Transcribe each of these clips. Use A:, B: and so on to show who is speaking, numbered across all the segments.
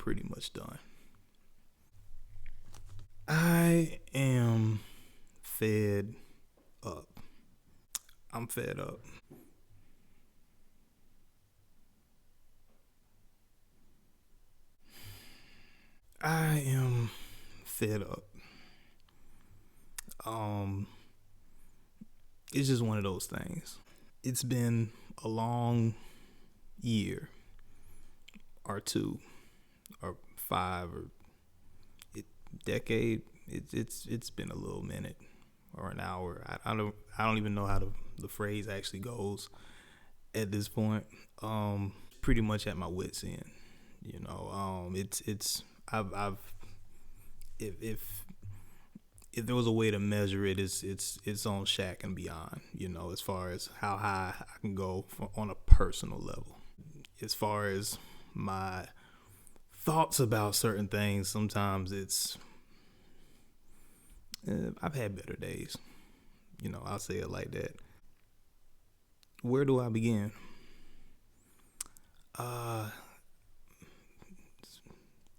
A: pretty much done. I am fed up. I'm fed up. I am fed up. Um, it's just one of those things. It's been a long year or two or five or decade. It's been a little minute or an hour. I don't even know how the phrase actually goes at this point. Pretty much at my wit's end. It's I've if there was a way to measure it, it's on Shaq and beyond. As far as how high I can go on a personal level. As far as my thoughts about certain things, sometimes I've had better days. I'll say it like that. Where do I begin?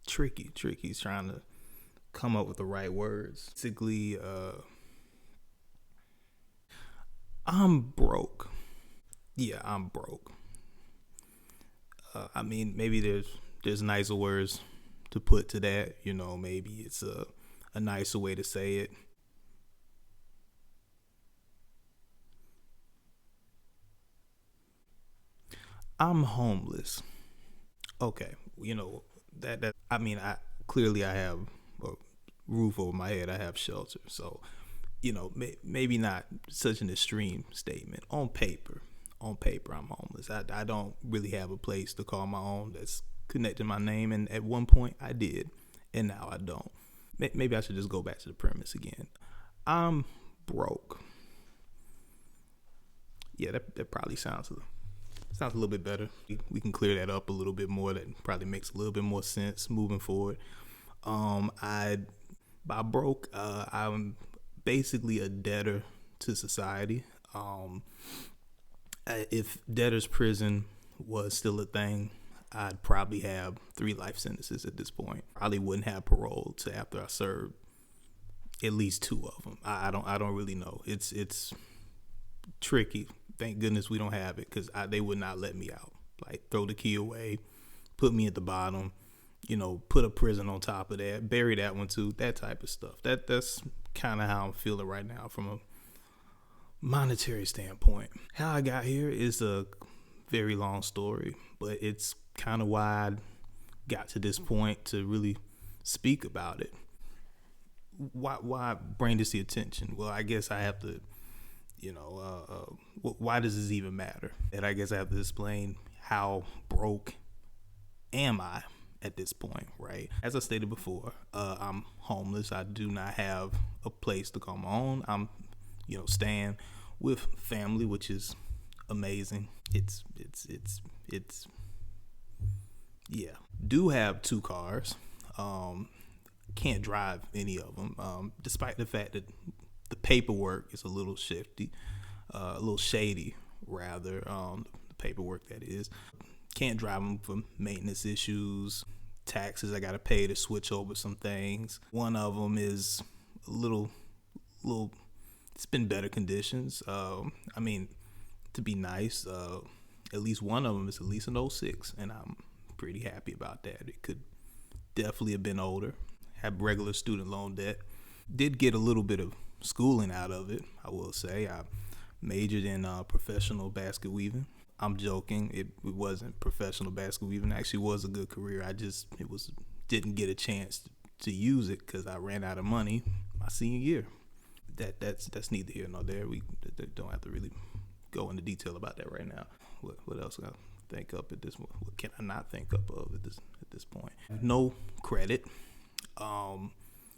A: Tricky. He's trying to come up with the right words. Basically, I'm broke. Yeah, I'm broke. Maybe there's nicer words to put to that. Maybe it's a nicer way to say it. I'm homeless. Okay, that. I have a roof over my head. I have shelter. So, maybe not such an extreme statement. On paper, I'm homeless. I don't really have a place to call my own that's connected to my name. And at one point I did, and now I don't. Maybe I should just go back to the premise again. I'm broke. Yeah, that probably sounds a little bit better. We can clear that up a little bit more. That probably makes a little bit more sense moving forward. By broke, I'm basically a debtor to society. If debtor's prison was still a thing, I'd probably have 3 life sentences at this point. Probably wouldn't have parole till after I served at least 2 of them. I don't really know. It's tricky. Thank goodness we don't have it, because they would not let me out. Like, throw the key away, put me at the bottom, put a prison on top of that, bury that one too, that type of stuff. That's kind of how I'm feeling right now from a monetary standpoint. How I got here is a very long story, but it's kind of why I got to this point to really speak about it. Why bring this to your attention? Well, I guess I have to, why does this even matter? And I guess I have to explain how broke am I at this point, right? As I stated before, I'm homeless. I do not have a place to call my own. I'm, staying with family, which is amazing. It's yeah. Do have 2 cars. Can't drive any of them, despite the fact that the paperwork is a little shady, rather. The paperwork, that is. Can't drive them for maintenance issues, taxes I gotta pay to switch over some things. One of them is a little. It's been better conditions. To be nice, at least one of them is at least an '06, and I'm pretty happy about that. It could definitely have been older. Have regular student loan debt. Did get a little bit of schooling out of it, I will say. I majored in professional basket weaving. I'm joking. It wasn't professional basket weaving. It actually was a good career. Didn't get a chance to use it because I ran out of money my senior year. That's neither here nor there. We don't have to really go into detail about that right now. What else can I think up at this? What can I not think up of at this point? No credit,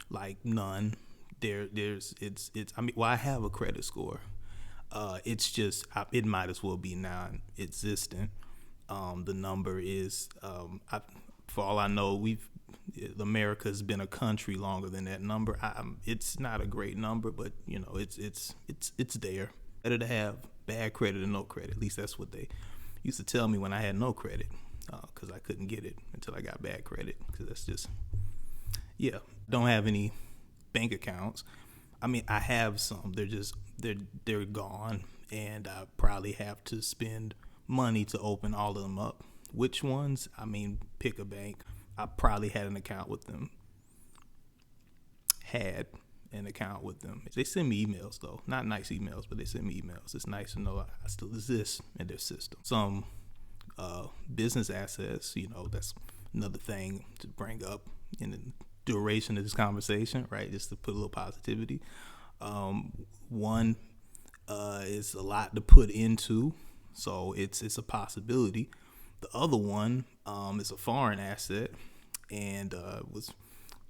A: like none. I have a credit score. It's just it might as well be non-existent. The number is, for all I know, America's been a country longer than that number. It's not a great number, but it's there. Better to have bad credit than no credit. At least that's what they used to tell me when I had no credit. because I couldn't get it until I got bad credit. Because that's just, yeah. Don't have any bank accounts. I mean, I have some. They're gone, and I probably have to spend money to open all of them up. Which ones? I mean, pick a bank. I probably had an account with them. They send me emails though, not nice emails, but they send me emails. It's nice to know I still exist in their system. Some business assets, that's another thing to bring up in the duration of this conversation, right? Just to put a little positivity. One is a lot to put into, so it's a possibility. The other one is a foreign asset, and was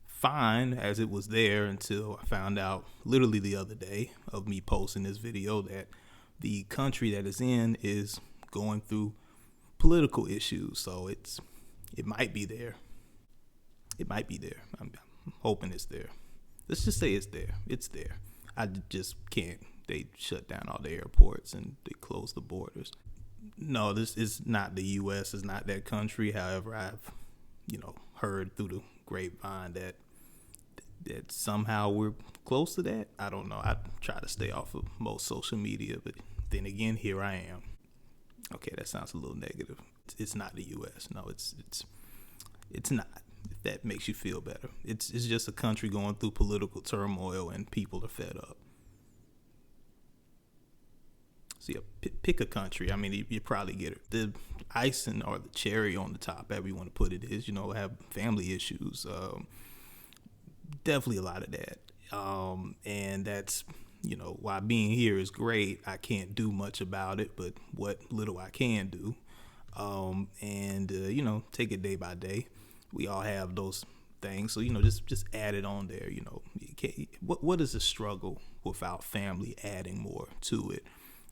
A: fine as it was there until I found out literally the other day of me posting this video that the country that it's in is going through political issues. So it might be there. I'm hoping it's there. Let's just say it's there. It's there. I just can't. They shut down all the airports and they closed the borders. No, this is not the U.S. It's not that country. However, I've heard through the grapevine that somehow we're close to that. I don't know. I try to stay off of most social media, but then again, here I am. Okay, that sounds a little negative. It's not the U.S. No, it's not. If that makes you feel better, it's just a country going through political turmoil and people are fed up. So yeah, pick a country. I mean, you probably get it. The icing or the cherry on the top, however you want to put it, is have family issues. Definitely a lot of that. And that's, while being here is great, I can't do much about it, but what little I can do, take it day by day. We all have those things. So, just add it on there, what is the struggle without family adding more to it?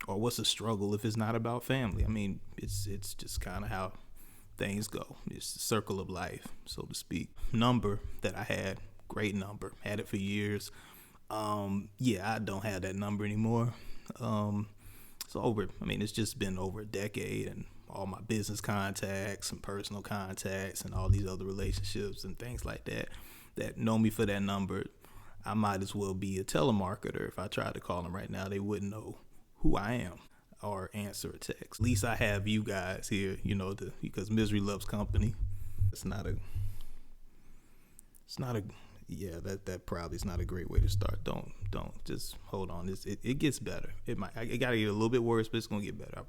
A: Or what's the struggle if it's not about family? I mean, it's just kind of how things go. It's the circle of life, so to speak. Number that I had, great number, had it for years. I don't have that number anymore. It's just been over a decade, and all my business contacts and personal contacts and all these other relationships and things like that know me for that number. I might as well be a telemarketer. If I tried to call them right now, they wouldn't know who I am or answer a text. At least I have you guys here, because misery loves company. That probably is not a great way to start. Don't just hold on. It gets better. It gotta get a little bit worse, but it's gonna get better.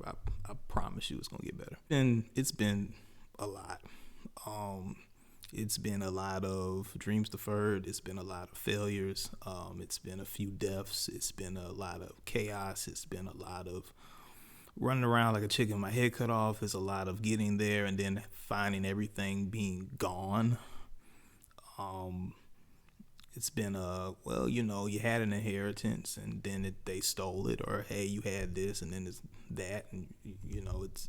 A: I promise you, it's gonna get better. And it's been a lot. It's been a lot of dreams deferred. It's been a lot of failures. It's been a few deaths. It's been a lot of chaos. It's been a lot of running around like a chicken with my head cut off. It's a lot of getting there and then finding everything being gone. It's been you had an inheritance and then they stole it, or hey, you had this and then it's that, and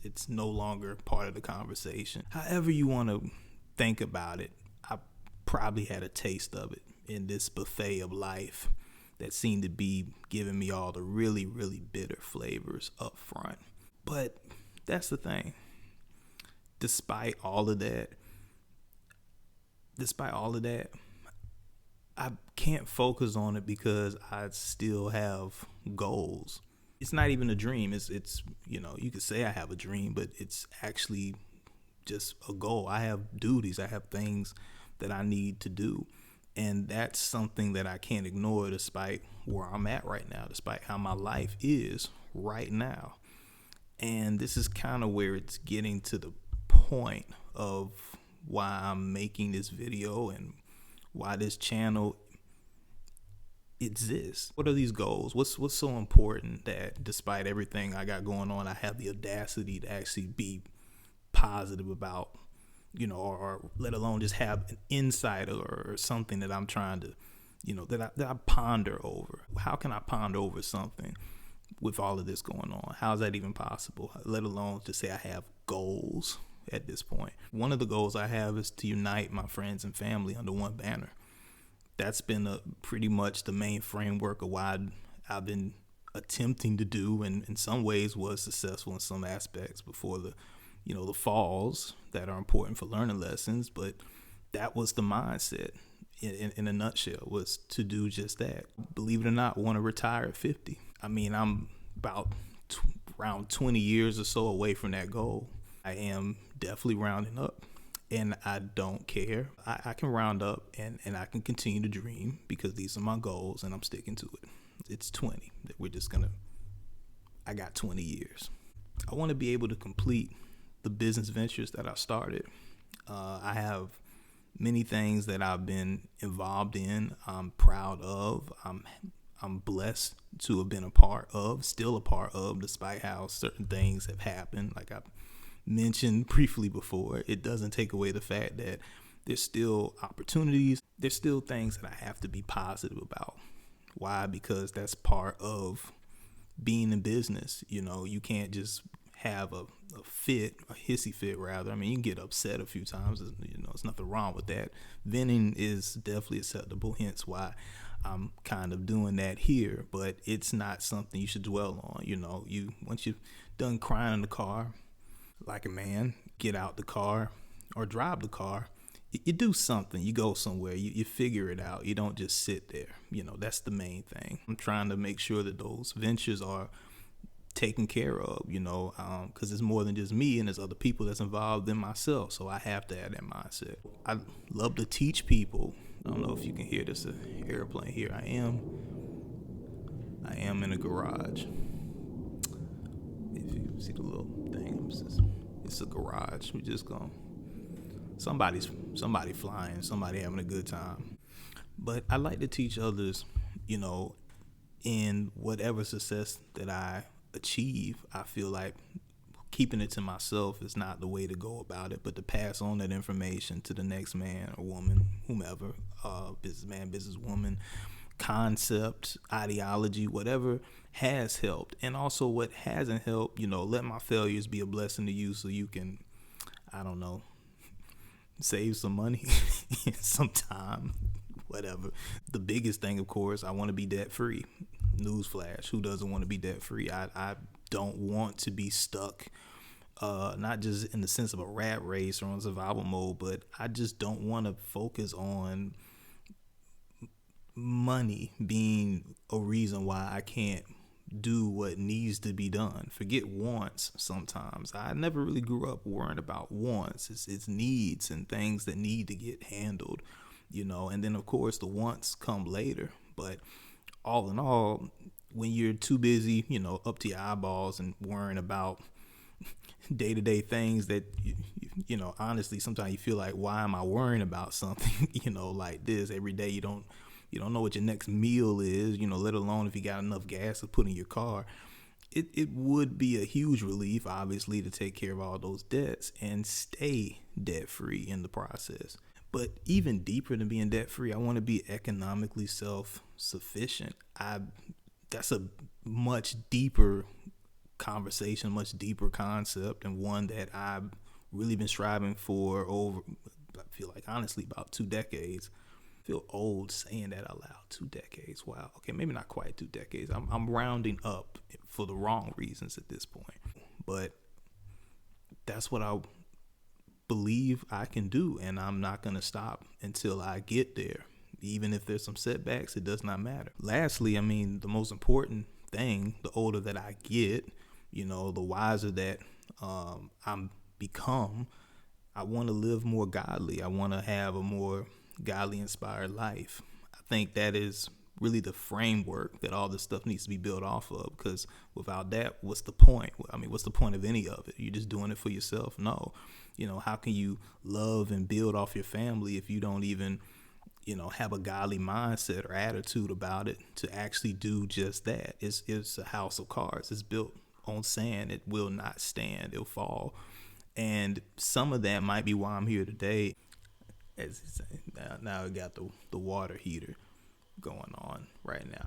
A: it's no longer part of the conversation. However you want to think about it, I probably had a taste of it in this buffet of life that seemed to be giving me all the really, really bitter flavors up front. But that's the thing. Despite all of that, I can't focus on it because I still have goals. It's not even a dream. It's you could say I have a dream, but it's actually just a goal. I have duties. I have things that I need to do. And that's something that I can't ignore despite where I'm at right now, despite how my life is right now. And this is kind of where it's getting to the point of why I'm making this video and why this channel exists. What are these goals? What's so important that despite everything I got going on, I have the audacity to actually be positive about, or let alone just have an insight or something that I'm trying to, that I ponder over. How can I ponder over something with all of this going on? How is that even possible? Let alone to say I have goals at this point. One of the goals I have is to unite my friends and family under one banner. That's been pretty much the main framework of why I've been attempting to do, and in some ways was successful in some aspects before the the falls that are important for learning lessons, but that was the mindset in a nutshell, was to do just that. Believe it or not, want to retire at 50. I mean, I'm about around 20 years or so away from that goal. I am definitely rounding up, and I don't care. I can round up and I can continue to dream because these are my goals and I'm sticking to it. It's 20 that I got 20 years. I want to be able to complete the business ventures that I started. I have many things that I've been involved in. I'm proud of. I'm blessed to have been a part of, still a part of, despite how certain things have happened. Like I mentioned briefly before, it doesn't take away the fact that there's still opportunities. There's still things that I have to be positive about. Why? Because that's part of being in business. You can't just have a hissy fit rather. I mean, you can get upset a few times. There's nothing wrong with that. Venting is definitely acceptable, hence why I'm kind of doing that here, but it's not something you should dwell on. Once you've done crying in the car like a man, get out the car or drive the car. You do something. You go somewhere. You figure it out. You don't just sit there. That's the main thing. I'm trying to make sure that those ventures are taken care of, because it's more than just me, and there's other people that's involved than myself. So I have to have that mindset. I love to teach people. I don't know if you can hear this airplane here. I am in a garage. If you see the little thing, it's a garage. We just gonna somebody flying, somebody having a good time. But I like to teach others, in whatever success that I achieve. I feel like keeping it to myself is not the way to go about it, but to pass on that information to the next man or woman, whomever, businessman, businesswoman, concept, ideology, whatever has helped. And also what hasn't helped, let my failures be a blessing to you so you can, I don't know, save some money, some time, whatever. The biggest thing, of course, I want to be debt free. Newsflash, who doesn't want to be debt free? I don't want to be stuck, not just in the sense of a rat race or on survival mode, but I just don't want to focus on money being a reason why I can't do what needs to be done. Forget wants sometimes. I never really grew up worrying about wants. It's needs and things that need to get handled, and then of course the wants come later. But all in all, when you're too busy, up to your eyeballs and worrying about day-to-day things that, honestly, sometimes you feel like, why am I worrying about something, like this every day? You don't know what your next meal is, let alone if you got enough gas to put in your car. It would be a huge relief, obviously, to take care of all those debts and stay debt-free in the process. But even deeper than being debt-free, I want to be economically self-sufficient. That's a much deeper conversation, much deeper concept, and one that I've really been striving for over, I feel like, honestly, about 2 decades. I feel old saying that out loud. 2 decades. Wow. Okay, maybe not quite 2 decades. I'm rounding up for the wrong reasons at this point. But that's what I believe I can do, and I'm not going to stop until I get there. Even if there's some setbacks, it does not matter. Lastly, the most important thing, the older that I get, the wiser that I'm become, I want to live more godly. I want to have a more godly inspired life. I think that is really the framework that all this stuff needs to be built off of, because without that, what's the point? What's the point of any of it? You're just doing it for yourself? No. How can you love and build off your family if you don't even, have a godly mindset or attitude about it to actually do just that? It's a house of cards. It's built on sand. It will not stand. It'll fall. And some of that might be why I'm here today. As now I got the water heater going on right now.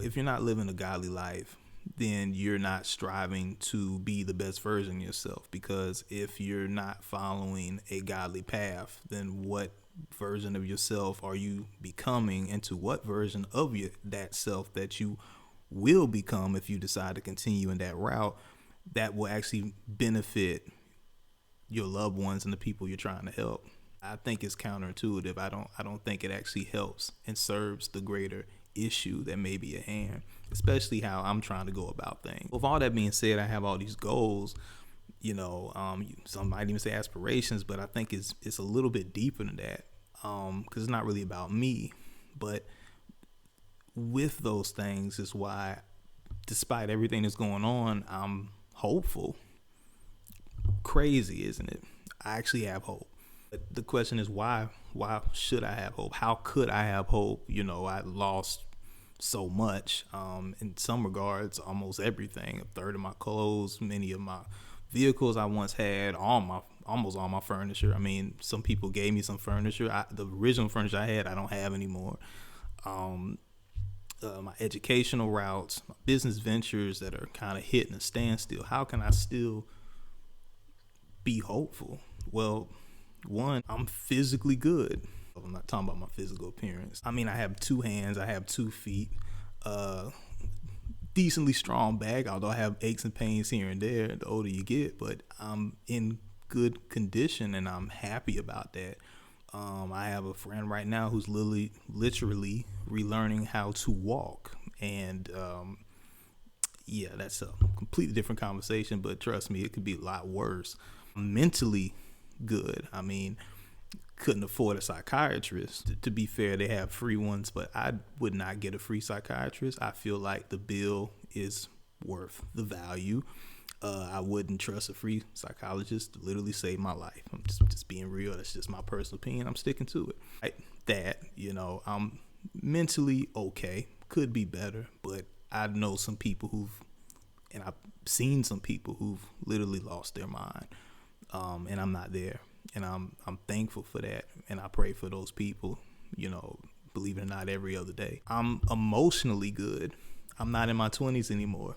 A: If you're not living a godly life, then you're not striving to be the best version of yourself. Because if you're not following a godly path, then what version of yourself are you becoming, and to what version of that self that you will become if you decide to continue in that route that will actually benefit your loved ones and the people you're trying to help. I think it's counterintuitive. I don't think it actually helps and serves the greater issue that may be at hand, especially how I'm trying to go about things. With all that being said, I have all these goals, some might even say aspirations, but I think it's a little bit deeper than that, because it's not really about me. But with those things is why, despite everything that's going on, I'm hopeful. Crazy, isn't it? I actually have hope. But the question is why? Why should I have hope? How could I have hope? I lost so much. In some regards, almost everything. A third of my clothes, many of my vehicles I once had, almost all my furniture. I mean, some people gave me some furniture. The original furniture I had, I don't have anymore. My educational routes, my business ventures that are kind of hitting a standstill. How can I still be hopeful? Well, one, I'm physically good. I'm not talking about my physical appearance. I mean, I have 2 hands, I have 2 feet, decently strong back, although I have aches and pains here and there the older you get, but I'm in good condition and I'm happy about that. I have a friend right now who's literally relearning how to walk, and that's a completely different conversation, but trust me, it could be a lot worse. I'm mentally good. I mean, couldn't afford a psychiatrist. To be fair, they have free ones, but I would not get a free psychiatrist. I feel like the bill is worth the value. I wouldn't trust a free psychologist to literally save my life. I'm just being real. That's just my personal opinion. I'm sticking to it. I'm mentally okay. Could be better, but I know some people and I've seen some people who've literally lost their mind. And I'm not there. And I'm thankful for that. And I pray for those people, believe it or not, every other day. I'm emotionally good. I'm not in my 20s anymore.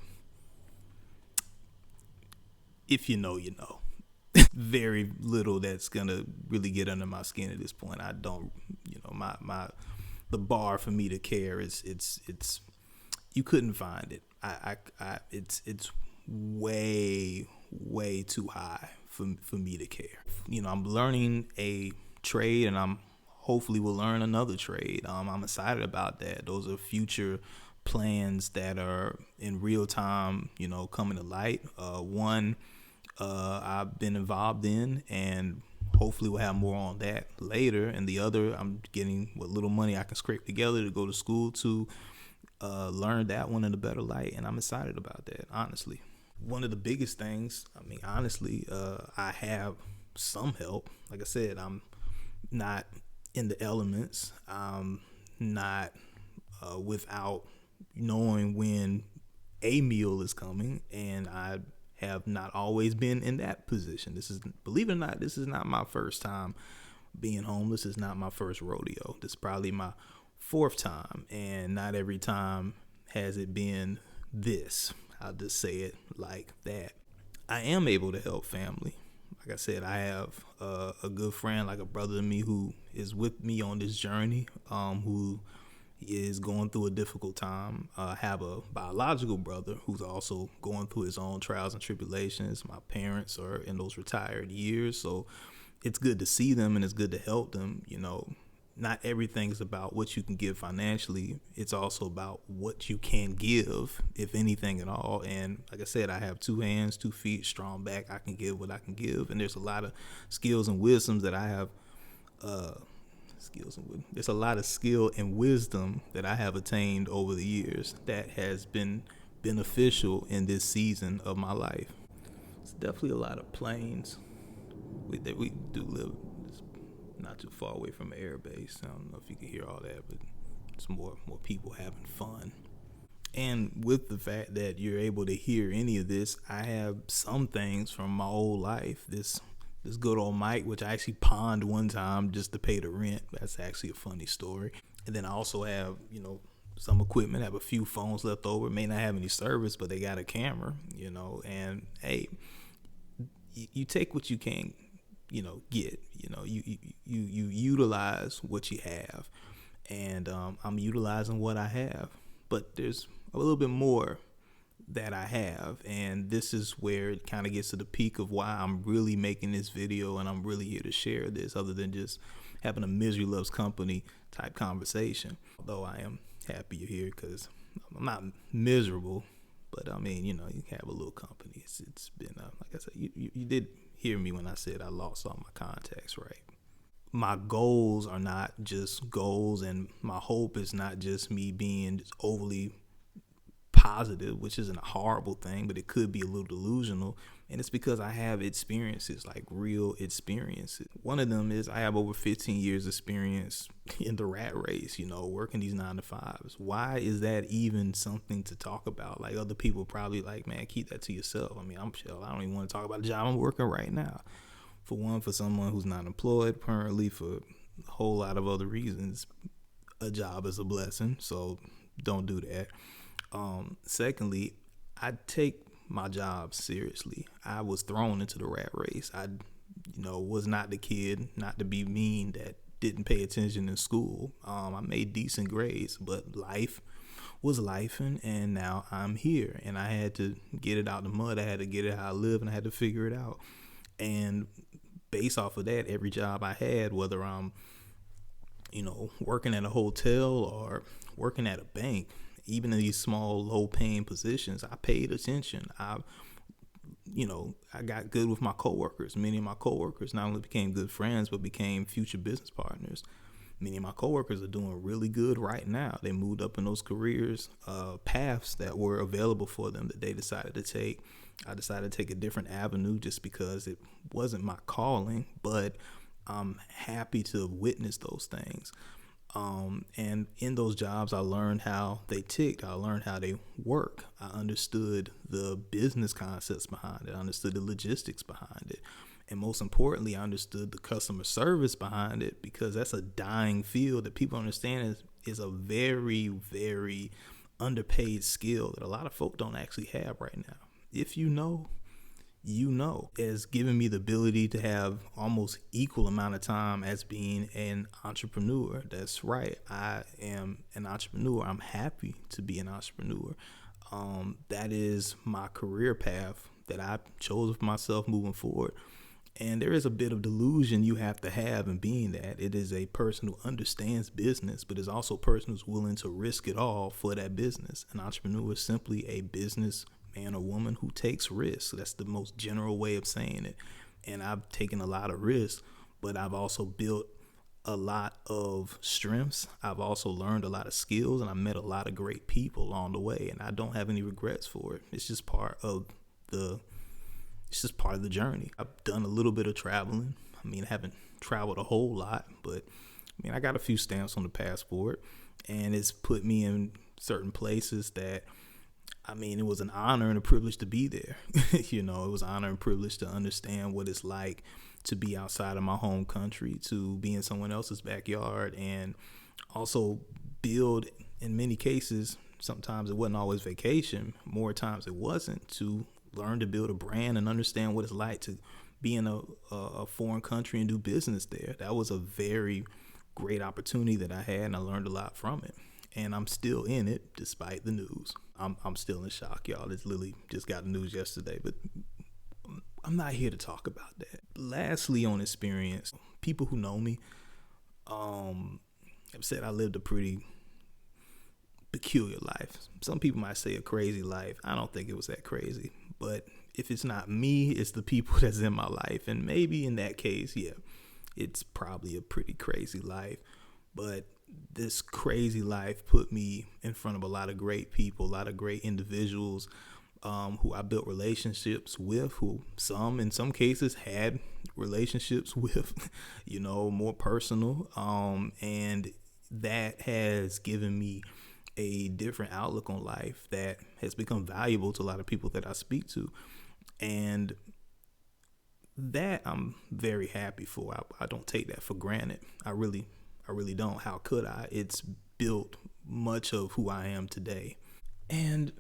A: If you know, you know. Very little that's gonna really get under my skin at this point. I don't, the bar for me to care is it's you couldn't find it. It's way too high for me to care. I'm learning a trade, and I'm hopefully will learn another trade. I'm excited about that. Those are future plans that are in real time, coming to light. One I've been involved in, and hopefully we'll have more on that later. And the other, I'm getting what little money I can scrape together to go to school to learn that one in a better light, and I'm excited about that, honestly. One of the biggest things, I have some help. Like I said, I'm not in the elements. I'm not without knowing when a meal is coming, and I have not always been in that position. Believe it or not, this is not my first time being homeless. It's not my first rodeo. This is probably my 4th time, and not every time has it been this. I'll just say it like that. I am able to help family. Like I said, I have a good friend, like a brother to me, who is with me on this journey, who is going through a difficult time. I have a biological brother who's also going through his own trials and tribulations. My parents are in those retired years, so it's good to see them and it's good to help them. Not everything's about what you can give financially. It's also about what you can give, if anything at all. And like I said, I have 2 hands, 2 feet, strong back. I can give what I can give. And there's a lot of skills and wisdoms that I have. There's a lot of skill and wisdom that I have attained over the years that has been beneficial in this season of my life. It's definitely a lot of planes. We do live not too far away from an air base. I don't know if you can hear all that, but it's more people having fun. And with the fact that you're able to hear any of this, I have some things from my old life. This good old mic, which I actually pawned one time just to pay the rent. That's actually a funny story. And then I also have, some equipment. I have a few phones left over. May not have any service, but they got a camera, and hey, you take what you can get. You utilize what you have, and I'm utilizing what I have. But there's a little bit more that I have. And this is where it kind of gets to the peak of why I'm really making this video and I'm really here to share this, other than just having a misery loves company type conversation. Although I am happy you're here, because I'm not miserable, but I mean, you have a little company. It's been, like I said, you did hear me when I said I lost all my contacts, right? My goals are not just goals, and my hope is not just me being just overly positive, which isn't a horrible thing, but it could be a little delusional. And it's because I have experiences, like real experiences. One of them is I have over 15 years experience in the rat race, working these 9-to-5s. Why is that even something to talk about? Like, other people probably like, man, keep that to yourself. I mean, I'm chill. I don't even want to talk about the job I'm working right now. For one, for someone who's not employed currently, for a whole lot of other reasons, a job is a blessing. So don't do that. Secondly, I take my job seriously. I was thrown into the rat race. I, was not the kid, not to be mean, that didn't pay attention in school. I made decent grades, but life was lifing, and now I'm here, and I had to get it out the mud. I had to get it how I live, and I had to figure it out. And based off of that, every job I had, whether I'm, working at a hotel or working at a bank, even in these small, low-paying positions, I paid attention. I got good with my coworkers. Many of my coworkers not only became good friends, but became future business partners. Many of my coworkers are doing really good right now. They moved up in those careers, paths that were available for them that they decided to take. I decided to take a different avenue just because it wasn't my calling, but I'm happy to have witnessed those things. And in those jobs, I learned how they ticked. I learned how they work. I understood the business concepts behind it. I understood the logistics behind it. And most importantly, I understood the customer service behind it, because that's a dying field that people understand is a very, very underpaid skill that a lot of folk don't actually have right now. If has given me the ability to have almost equal amount of time as being an entrepreneur. That's right. I am an entrepreneur. I'm happy to be an entrepreneur. That is my career path that I chose for myself moving forward. And there is a bit of delusion you have to have in being that. It is a person who understands business, but is also a person who's willing to risk it all for that business. An entrepreneur is simply a business man or woman who takes risks. That's the most general way of saying it. And I've taken a lot of risks, but I've also built a lot of strengths. I've also learned a lot of skills, and I met a lot of great people along the way, and I don't have any regrets for it. It's just part of the journey. I've done a little bit of traveling. I mean, I haven't traveled a whole lot, but I got a few stamps on the passport, and it's put me in certain places that, it was an honor and a privilege to be there. It was an honor and privilege to understand what it's like to be outside of my home country, to be in someone else's backyard, and also build, in many cases, sometimes it wasn't always vacation, more times it wasn't, to learn to build a brand and understand what it's like to be in a foreign country and do business there. That was a very great opportunity that I had, and I learned a lot from it. And I'm still in it despite the news. I'm still in shock, y'all. It's literally just got the news yesterday, but I'm not here to talk about that. Lastly, on experience, people who know me have said I lived a pretty peculiar life. Some people might say a crazy life. I don't think it was that crazy. But if it's not me, it's the people that's in my life. And maybe in that case, yeah, it's probably a pretty crazy life. But this crazy life put me in front of a lot of great people, a lot of great individuals who I built relationships with, who in some cases had relationships with, more personal. And that has given me a different outlook on life that has become valuable to a lot of people that I speak to. And that I'm very happy for. I don't take that for granted. I really don't. How could I? It's built much of who I am today. And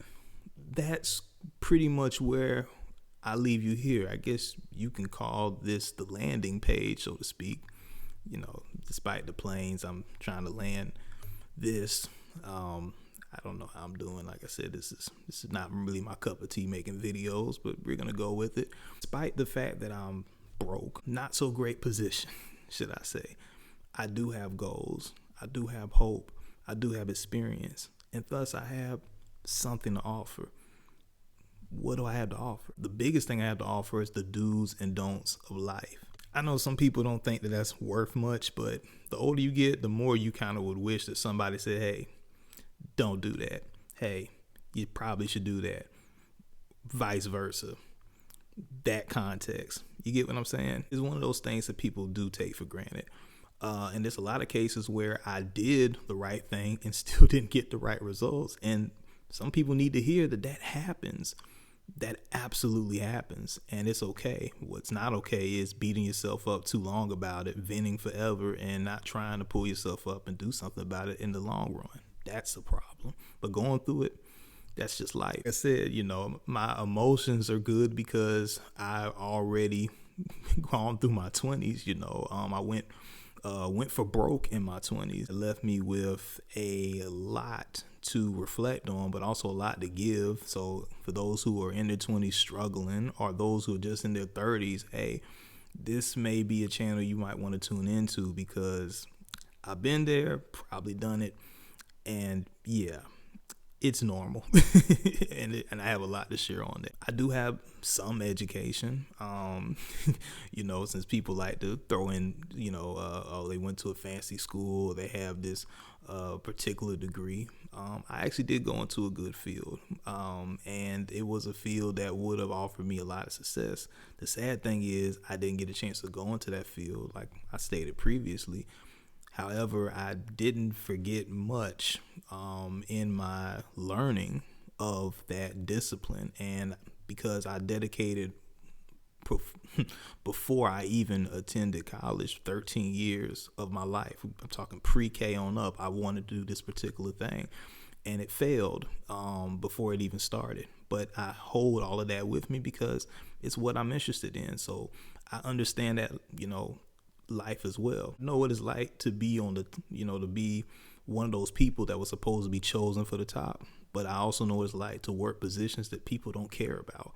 A: that's pretty much where I leave you here. I guess you can call this the landing page, so to speak. Despite the planes I'm trying to land this, I don't know how I'm doing. Like I said, this is not really my cup of tea making videos, but we're gonna go with it. Despite the fact that I'm broke, not so great position, should I say, I do have goals. I do have hope. I do have experience, and thus I have something to offer. What do I have to offer? The biggest thing I have to offer is the do's and don'ts of life. I know some people don't think that that's worth much, but the older you get, the more you kind of would wish that somebody said, hey, don't do that. Hey, you probably should do that. Vice versa. That context. You get what I'm saying? It's one of those things that people do take for granted. And there's a lot of cases where I did the right thing and still didn't get the right results. And some people need to hear that that happens. That absolutely happens. And it's okay. What's not okay is beating yourself up too long about it, venting forever, and not trying to pull yourself up and do something about it in the long run. That's a problem. But going through it, that's just life. Like I said, my emotions are good because I've already gone through my 20s. I went for broke in my 20s. It left me with a lot to reflect on, but also a lot to give. So for those who are in their 20s struggling, or those who are just in their 30s, hey, this may be a channel you might want to tune into, because I've been there, probably done it, and yeah, it's normal. and I have a lot to share on that. I do have some education, since people like to throw in, they went to a fancy school, they have this particular degree. I actually did go into a good field, and it was a field that would have offered me a lot of success. The sad thing is I didn't get a chance to go into that field, like I stated previously. However, I didn't forget much in my learning of that discipline. And because I dedicated, before I even attended college, 13 years of my life, I'm talking pre-K on up, I wanted to do this particular thing. And it failed before it even started. But I hold all of that with me because it's what I'm interested in. So I understand that, life as well. I know what it's like to be to be one of those people that was supposed to be chosen for the top. But I also know what it's like to work positions that people don't care about.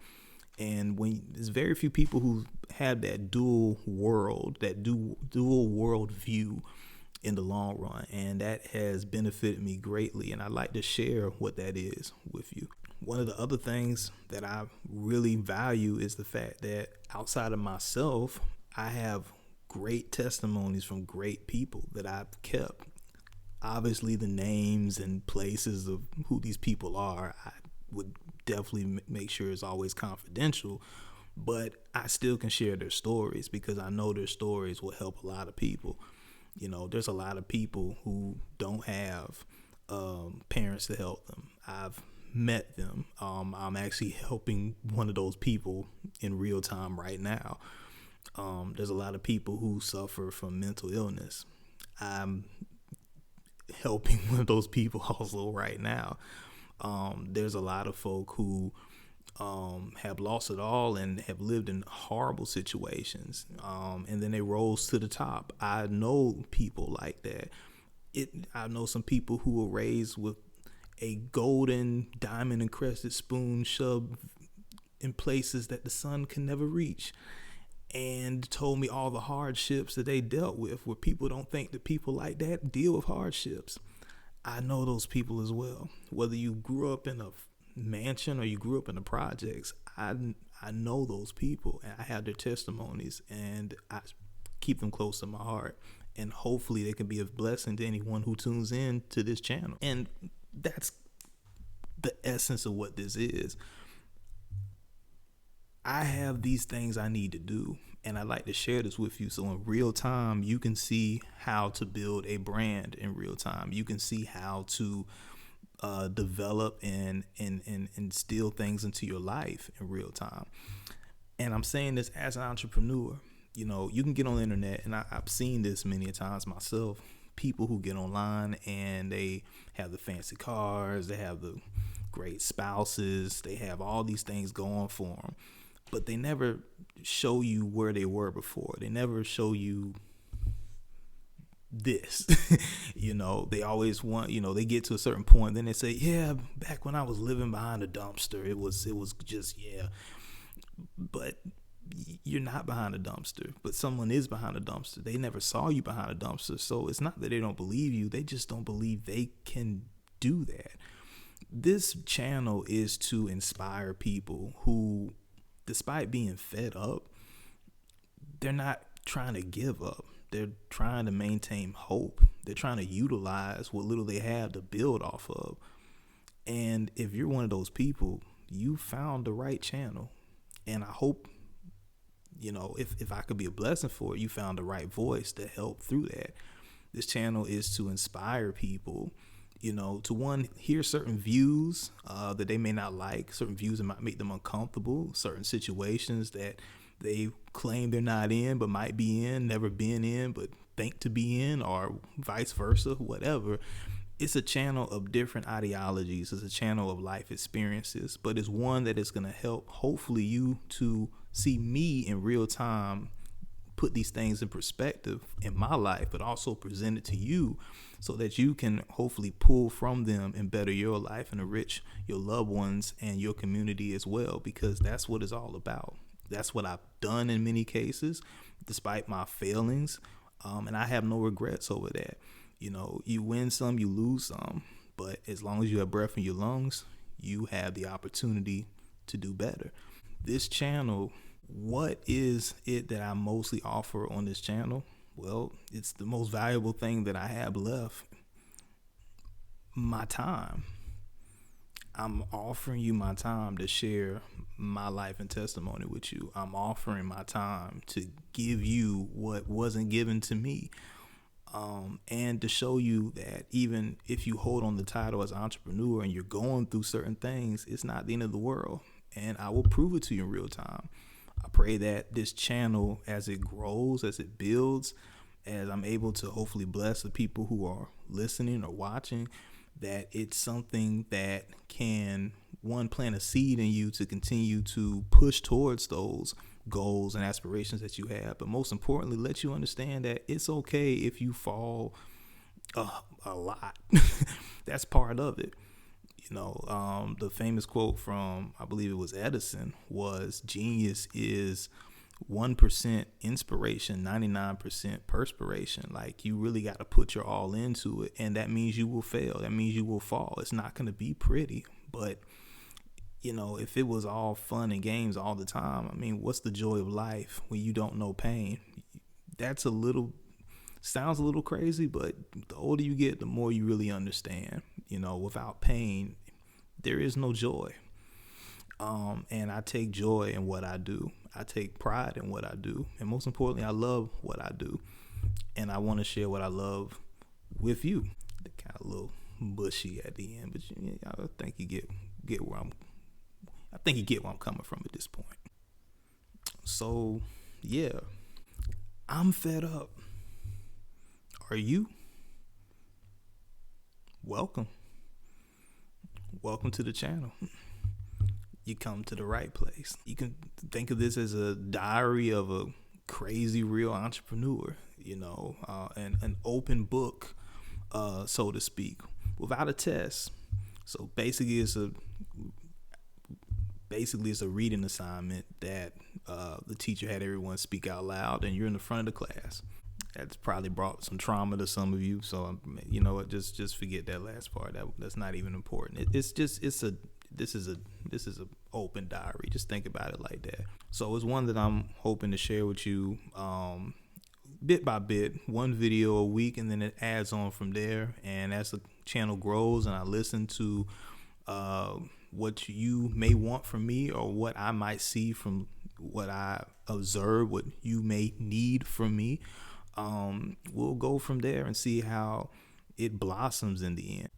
A: And there's very few people who have that dual world view in the long run. And that has benefited me greatly. And I'd like to share what that is with you. One of the other things that I really value is the fact that outside of myself, I have great testimonies from great people that I've kept. Obviously, the names and places of who these people are, I would definitely make sure it's always confidential, but I still can share their stories because I know their stories will help a lot of people. There's a lot of people who don't have parents to help them. I've met them. I'm actually helping one of those people in real time right now. There's a lot of people who suffer from mental illness. I'm helping one of those people also right now. There's a lot of folk who have lost it all and have lived in horrible situations, and then they rose to the top. I know people like that. I know some people who were raised with a golden diamond encrusted spoon shoved in places that the sun can never reach, and told me all the hardships that they dealt with, where people don't think that people like that deal with hardships. I know those people as well. Whether you grew up in a mansion or you grew up in the projects, I know those people, and I have their testimonies, and I keep them close to my heart. And hopefully they can be a blessing to anyone who tunes in to this channel. And that's the essence of what this is. I have these things I need to do, and I'd like to share this with you. So in real time, you can see how to build a brand in real time. You can see how to develop and instill things into your life in real time. And I'm saying this as an entrepreneur. You can get on the internet, and I've seen this many times myself. People who get online and they have the fancy cars, they have the great spouses, they have all these things going for them. But they never show you where they were before. They never show you this. They always want, they get to a certain point, then they say, yeah, back when I was living behind a dumpster, it was just, yeah. But you're not behind a dumpster, but someone is behind a dumpster. They never saw you behind a dumpster. So it's not that they don't believe you, they just don't believe they can do that. This channel is to inspire people who, despite being fed up, they're not trying to give up. They're trying to maintain hope. They're trying to utilize what little they have to build off of. And if you're one of those people, you found the right channel. And I hope, if I could be a blessing for it, you found the right voice to help through that. This channel is to inspire people, to one, hear certain views that they may not like, certain views that might make them uncomfortable, certain situations that they claim they're not in, but might be in, never been in, but think to be in, or vice versa, whatever. It's a channel of different ideologies. It's a channel of life experiences, but it's one that is going to help, hopefully, you to see me in real time, put these things in perspective in my life, but also present it to you so that you can hopefully pull from them and better your life and enrich your loved ones and your community as well, because that's what it's all about. That's what I've done in many cases, despite my failings. And I have no regrets over that. You win some, you lose some, but as long as you have breath in your lungs, you have the opportunity to do better. This channel, what is it that I mostly offer on this channel? Well, it's the most valuable thing that I have left, my time. I'm offering you my time to share my life and testimony with you. I'm offering my time to give you what wasn't given to me. And to show you that even if you hold on the title as entrepreneur and you're going through certain things, it's not the end of the world. And I will prove it to you in real time. I pray that this channel, as it grows, as it builds, as I'm able to hopefully bless the people who are listening or watching, that it's something that can, one, plant a seed in you to continue to push towards those goals and aspirations that you have, but most importantly, let you understand that it's okay if you fall a lot. That's part of it. The famous quote from, I believe it was Edison, was genius is 1% inspiration, 99% perspiration. Like, you really got to put your all into it, and that means you will fail. That means you will fall. It's not going to be pretty, but if it was all fun and games all the time, what's the joy of life when you don't know pain? Sounds a little crazy, but the older you get, the more you really understand. Without pain, there is no joy. And I take joy in what I do. I take pride in what I do. And most importantly, I love what I do. And I want to share what I love with you. They're kind of a little bushy at the end, but I think you get where I'm coming from at this point. So, yeah, I'm fed up. Are you? Welcome to the channel. You come to the right place. You can think of this as a diary of a crazy real entrepreneur, and an open book, so to speak, without a test. So basically it's a reading assignment that the teacher had everyone speak out loud, and you're in the front of the class. That's probably brought some trauma to some of you. So you know what? Just forget that last part. That's not even important. This is a open diary. Just think about it like that. So it's one that I'm hoping to share with you, bit by bit, one video a week, and then it adds on from there. And as the channel grows, and I listen to what you may want from me, or what I might see from what I observe, what you may need from me, we'll go from there and see how it blossoms in the end.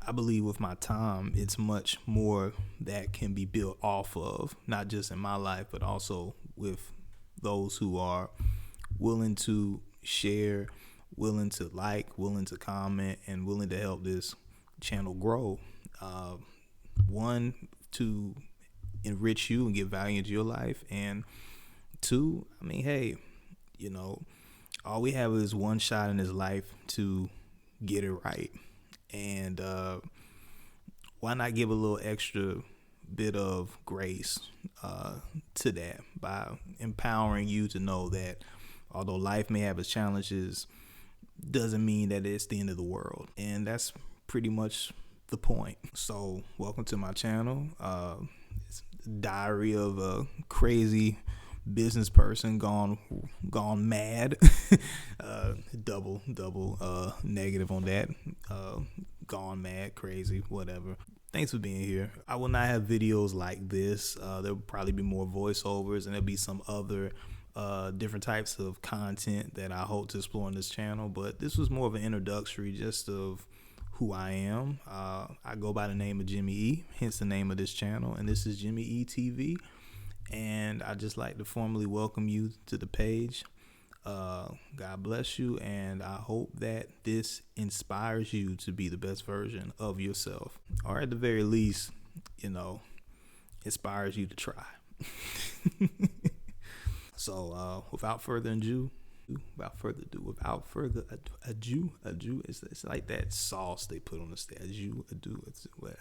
A: I believe with my time, it's much more that can be built off of, not just in my life, but also with those who are willing to share, willing to like, willing to comment, and willing to help this channel grow. One, to enrich you and give value into your life, and two, hey, All we have is one shot in this life to get it right. And why not give a little extra bit of grace to that by empowering you to know that although life may have its challenges, doesn't mean that it's the end of the world. And that's pretty much the point. So welcome to my channel. It's Diary of a Crazy Business Person gone mad. Double negative on that. Gone mad, crazy, whatever. Thanks for being here. I will not have videos like this. There'll probably be more voiceovers, and there'll be some other different types of content that I hope to explore on this channel. But this was more of an introductory just of who I am. I go by the name of Jimmy E, hence the name of this channel, and this is Jimmy E TV. And I just like to formally welcome you to the page. God bless you, and I hope that this inspires you to be the best version of yourself, or at the very least, inspires you to try. So without further ado, it's like that sauce they put on the steak.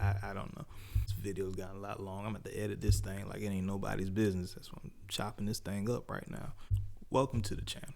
A: I don't know. This video's gotten a lot long. I'm about to edit this thing like it ain't nobody's business. That's why I'm chopping this thing up right now. Welcome to the channel.